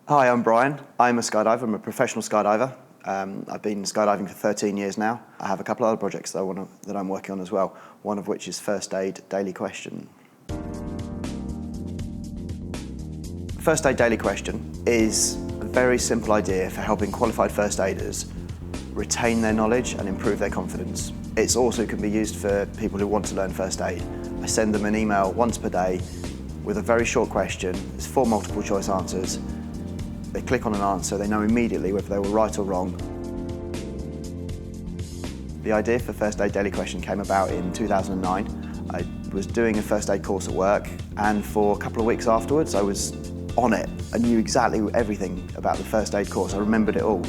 Hi, I'm Brian. I'm a skydiver. I'm a professional skydiver. I've been skydiving for 13 years now. I have a couple of other projects that I'm working on as well, one of which is First Aid Daily Question. First Aid Daily Question is a very simple idea for helping qualified first aiders retain their knowledge and improve their confidence. It also can be used for people who want to learn first aid. I send them an email once per day with a very short question. There's 4 multiple choice answers. They click on an answer, they know immediately whether they were right or wrong. The idea for First Aid Daily Question came about in 2009. I was doing a first aid course at work, and for a couple of weeks afterwards I was on it. I knew exactly everything about the first aid course, I remembered it all.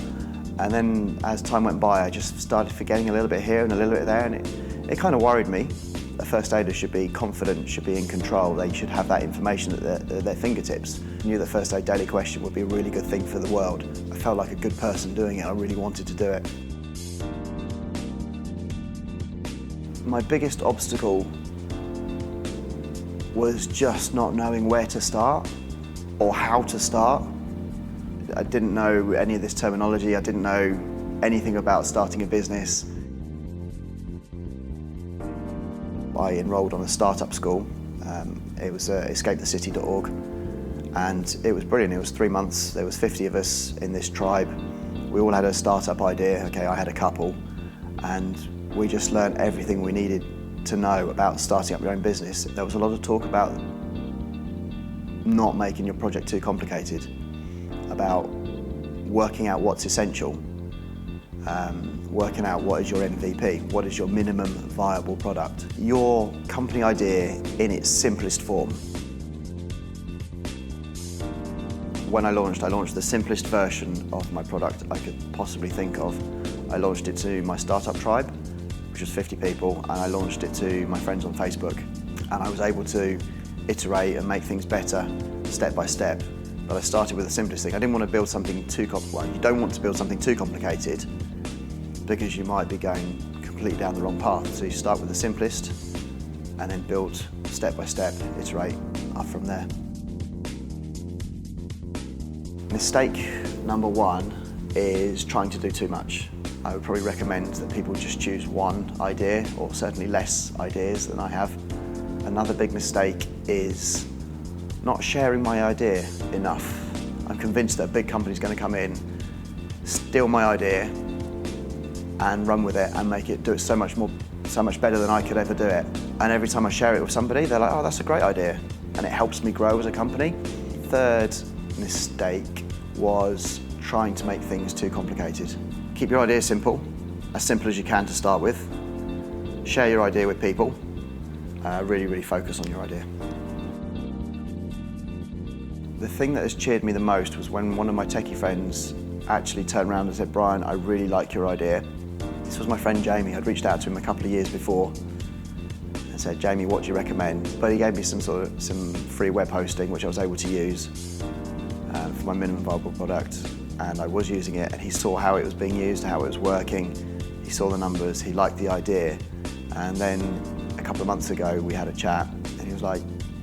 And then as time went by, I just started forgetting a little bit here and a little bit there, and it kind of worried me. A first aider should be confident, should be in control. They should have that information at their fingertips. I knew that First Aid Daily Question would be a really good thing for the world. I felt like a good person doing it. I really wanted to do it. My biggest obstacle was just not knowing where to start or how to start. I didn't know any of this terminology. I didn't know anything about starting a business. I enrolled on a startup school. It was escapethecity.org, and it was brilliant. It was 3 months. There was 50 of us in this tribe. We all had a startup idea. Okay, I had a couple, and we just learned everything we needed to know about starting up your own business. There was a lot of talk about not making your project too complicated, about working out what's essential, working out what is your MVP, what is your minimum viable product, your company idea in its simplest form. When I launched the simplest version of my product I could possibly think of. I launched it to my startup tribe, which was 50 people, and I launched it to my friends on Facebook. And I was able to iterate and make things better step by step. But I started with the simplest thing. I didn't want to build something too complicated. You don't want to build something too complicated because you might be going completely down the wrong path. So you start with the simplest and then build step by step, iterate up from there. Mistake number 1 is trying to do too much. I would probably recommend that people just choose one idea, or certainly less ideas than I have. Another big mistake is not sharing my idea enough. I'm convinced that a big company's going to come in, steal my idea, and run with it and do it so much better than I could ever do it. And every time I share it with somebody, they're like, "Oh, that's a great idea," and it helps me grow as a company. Third mistake was trying to make things too complicated. Keep your idea simple as you can to start with. Share your idea with people. Really focus on your idea. The thing that has cheered me the most was when one of my techie friends actually turned around and said, "Brian, I really like your idea." This was my friend Jamie. I'd reached out to him a couple of years before and said, "Jamie, what do you recommend?" But he gave me some free web hosting, which I was able to use for my minimum viable product. And I was using it, and he saw how it was being used, how it was working. He saw the numbers, he liked the idea. And then a couple of months ago, we had a chat, and he was like,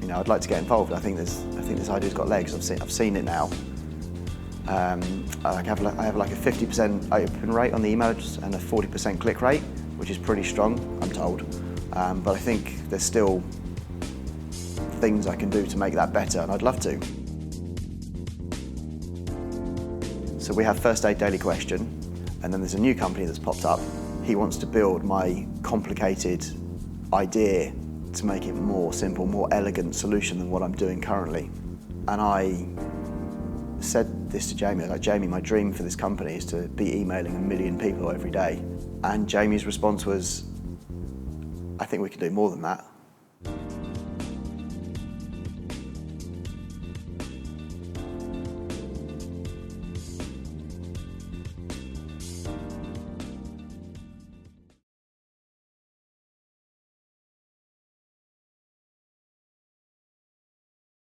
"I'd like to get involved. I think this idea's got legs. I've seen it now. I have like a 50% open rate on the emails and a 40% click rate, which is pretty strong, I'm told. But I think there's still things I can do to make that better, and I'd love to." So we have First Aid Daily Question, and then there's a new company that's popped up. He wants to build my complicated idea to make it more simple, more elegant solution than what I'm doing currently. And I said this to Jamie, like, "Jamie, my dream for this company is to be emailing 1 million people every day." And Jamie's response was, "I think we can do more than that."